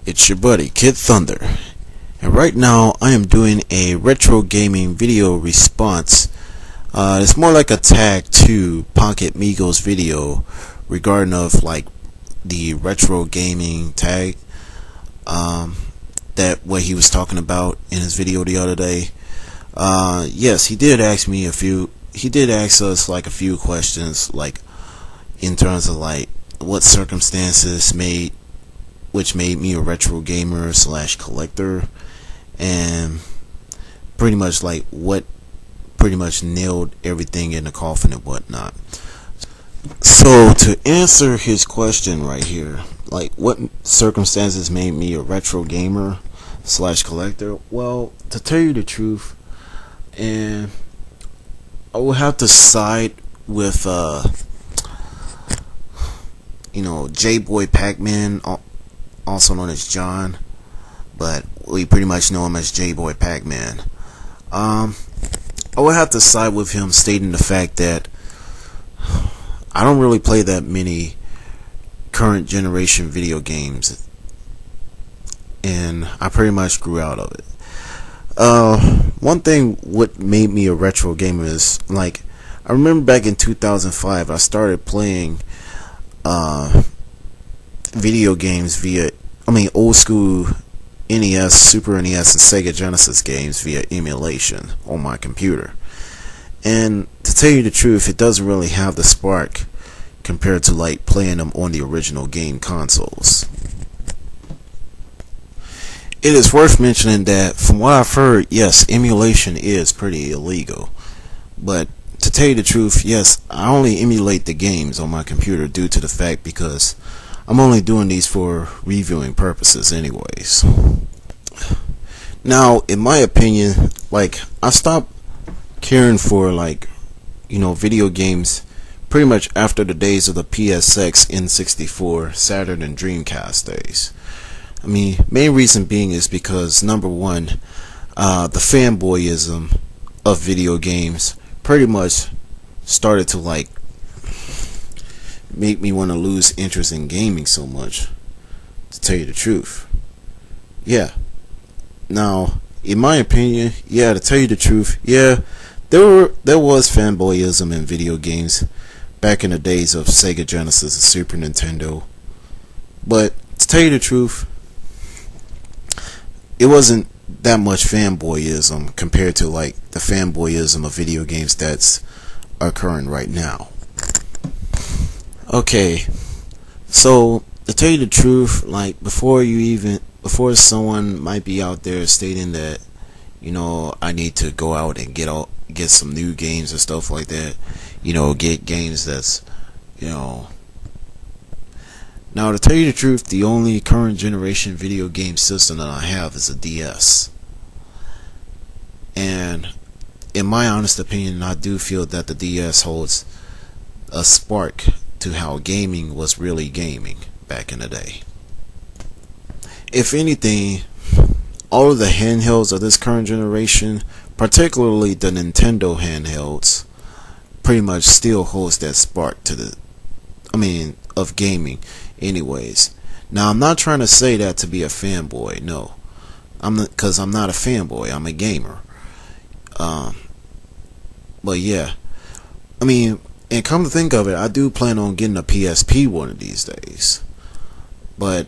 It's your buddy kidThunder, and right now I am doing a retro gaming video response. It's more like a tag to pocketmego's video regarding of like the retro gaming tag, that what he was talking about in his video the other day. Yes, he did ask us like a few questions, like in terms of like what circumstances made me a retro gamer slash collector, and pretty much like what pretty much nailed everything in the coffin and whatnot. So to answer his question right here, like what circumstances made me a retro gamer slash collector, well, to tell you the truth, and I will have to side with J-Boy Pac-Man, also known as John, but we pretty much know him as J-Boy Pac-Man. I would have to side with him, stating the fact that I don't really play that many current generation video games, and I pretty much grew out of it. One thing what made me a retro gamer is, like, I remember back in 2005 I started playing video games via old school NES, Super NES, and Sega Genesis games via emulation on my computer. And to tell you the truth, it doesn't really have the spark compared to like playing them on the original game consoles. It is worth mentioning that from what I've heard, yes, emulation is pretty illegal. But to tell you the truth, yes, I only emulate the games on my computer due to the fact because I'm only doing these for reviewing purposes anyways. Now, in my opinion, like, I stopped caring for video games pretty much after the days of the PSX, N64, Saturn, and Dreamcast days. Main reason being is because, number one, the fanboyism of video games pretty much started to make me want to lose interest in gaming so much, to tell you the truth. Yeah. Now, in my opinion, to tell you the truth, there was fanboyism in video games back in the days of Sega Genesis and Super Nintendo. But to tell you the truth, it wasn't that much fanboyism compared to like the fanboyism of video games that's occurring right now. Okay, so to tell you the truth, like before someone might be out there stating that, I need to go out and get some new games and stuff like that, get games that's, Now, to tell you the truth, the only current generation video game system that I have is a DS. And in my honest opinion, I do feel that the DS holds a spark to how gaming was really gaming back in the day. If anything, all of the handhelds of this current generation, particularly the Nintendo handhelds, pretty much still holds that spark of gaming anyways. Now, I'm not trying to say that to be a fanboy, no. Because I'm not a fanboy, I'm a gamer. But yeah, and come to think of it, I do plan on getting a PSP one of these days. But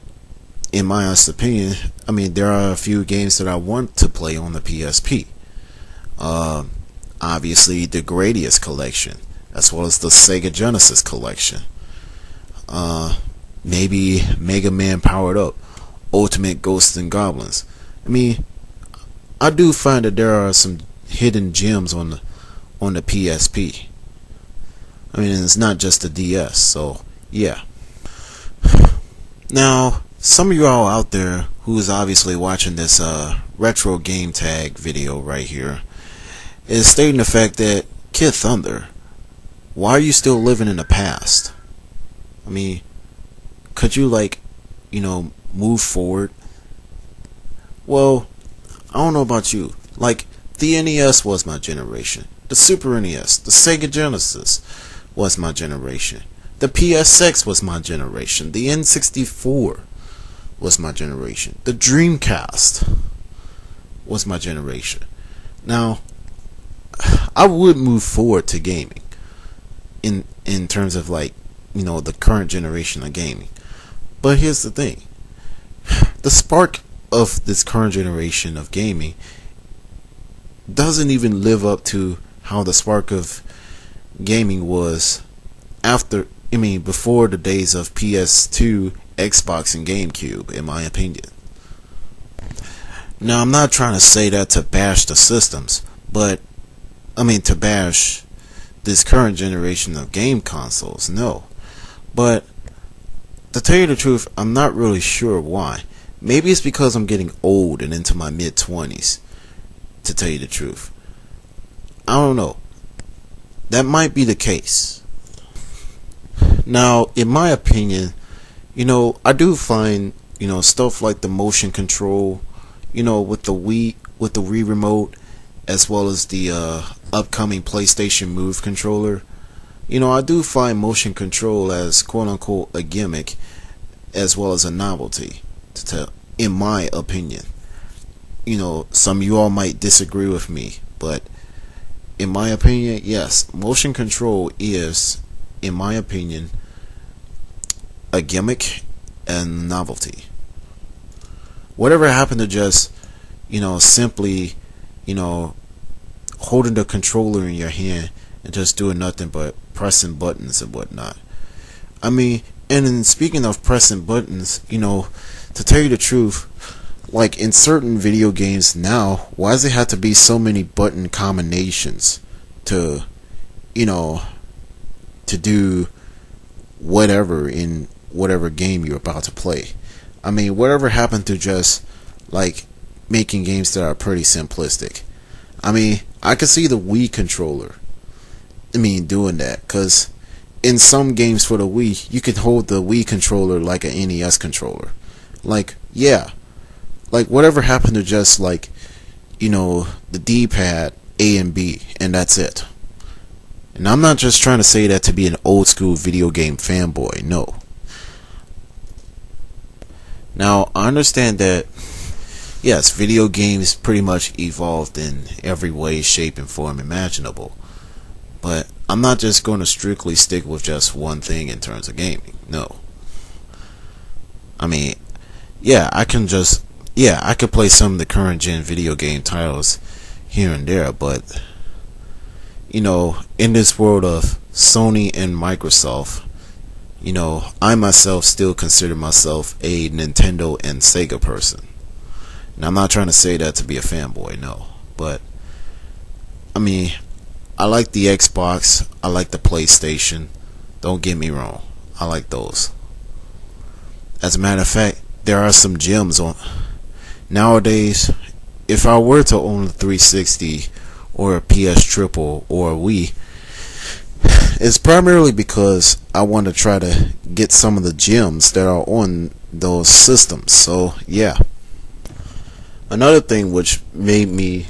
in my honest opinion, there are a few games that I want to play on the PSP. Obviously, the Gradius collection, as well as the Sega Genesis collection. Maybe Mega Man Powered Up, Ultimate Ghosts and Goblins. I do find that there are some hidden gems on the PSP. It's not just the DS, so yeah. Now, some of you all out there who is obviously watching this retro game tag video right here is stating the fact that, kidThunder, why are you still living in the past? Could you move forward? Well, I don't know about you. The NES was my generation. The Super NES, the Sega Genesis was my generation. The PSX was my generation. The N64 was my generation. The Dreamcast was my generation. Now, I would move forward to gaming in terms of like, the current generation of gaming. But here's the thing. The spark of this current generation of gaming doesn't even live up to how the spark of gaming was before the days of PS2, Xbox, and GameCube, in my opinion. Now, I'm not trying to say that to bash the systems, but to bash this current generation of game consoles, no. But to tell you the truth, I'm not really sure why. Maybe it's because I'm getting old and into my mid-20s, to tell you the truth. I don't know. That might be the case. Now, in my opinion, I do find, stuff like the motion control, with the Wii remote, as well as the upcoming PlayStation Move controller. I do find motion control as quote unquote a gimmick, as well as a novelty, in my opinion. Some of you all might disagree with me, but in my opinion, yes, motion control is, in my opinion, a gimmick and novelty. Whatever happened to just, simply, holding the controller in your hand and just doing nothing but pressing buttons and whatnot. And in speaking of pressing buttons, to tell you the truth, like in certain video games now, why does it have to be so many button combinations to do whatever in whatever game you're about to play? Whatever happened to just like making games that are pretty simplistic? I could see the Wii controller doing that, because in some games for the Wii, you can hold the Wii controller like an NES controller. Like, yeah, like whatever happened to just like, the D-pad A and B, and that's it. And I'm not just trying to say that to be an old school video game fanboy, no. Now, I understand that, yes, video games pretty much evolved in every way, shape, and form imaginable. But I'm not just going to strictly stick with just one thing in terms of gaming, no. I could play some of the current gen video game titles here and there, but in this world of Sony and Microsoft, I myself still consider myself a Nintendo and Sega person. Now, I'm not trying to say that to be a fanboy, no, but I like the Xbox, I like the PlayStation, don't get me wrong, I like those. As a matter of fact, there are some gems on nowadays. If I were to own a 360 or a PS Triple or a Wii, it's primarily because I want to try to get some of the gems that are on those systems. So yeah. Another thing which made me,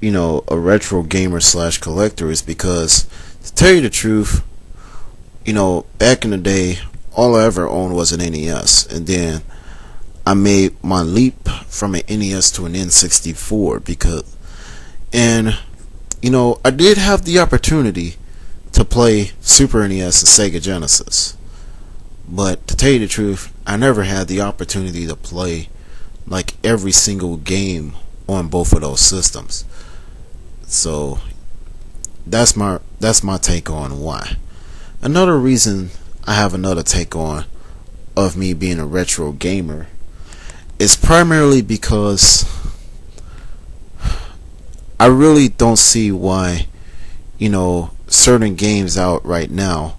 a retro gamer / collector is because, to tell you the truth, back in the day, all I ever owned was an NES, and then I made my leap from an NES to an N64 I did have the opportunity to play Super NES and Sega Genesis, but to tell you the truth, I never had the opportunity to play like every single game on both of those systems. So that's my take on why. Another reason I have another take on of me being a retro gamer is primarily because I really don't see why certain games out right now,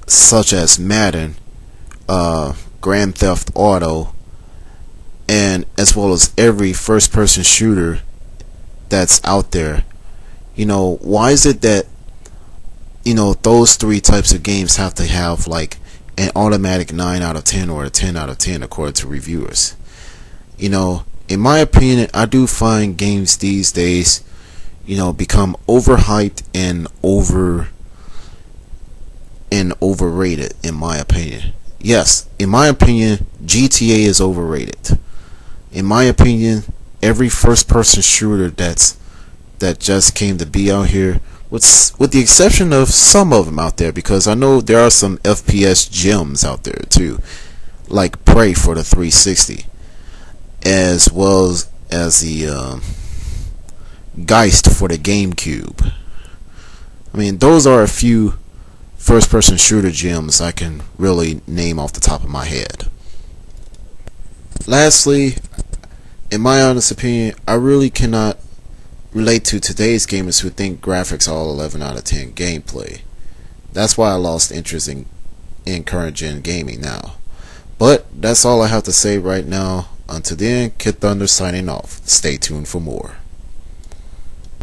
such as Madden, Grand Theft Auto, and as well as every first person shooter that's out there, why is it that those three types of games have to have like an automatic 9 out of 10 or a 10 out of 10 according to reviewers? In my opinion, I do find games these days become overhyped and overrated, in my opinion. Yes, in my opinion, GTA is overrated. In my opinion, every first-person shooter that just came to be out here, with the exception of some of them out there, because I know there are some FPS gems out there too, like Prey for the 360, as well as the Geist for the GameCube. I mean, those are a few first-person shooter gems I can really name off the top of my head. Lastly, in my honest opinion, I really cannot relate to today's gamers who think graphics are all 11 out of 10 gameplay. That's why I lost interest in current gen gaming now. But that's all I have to say right now. Until then, kidThunder signing off. Stay tuned for more.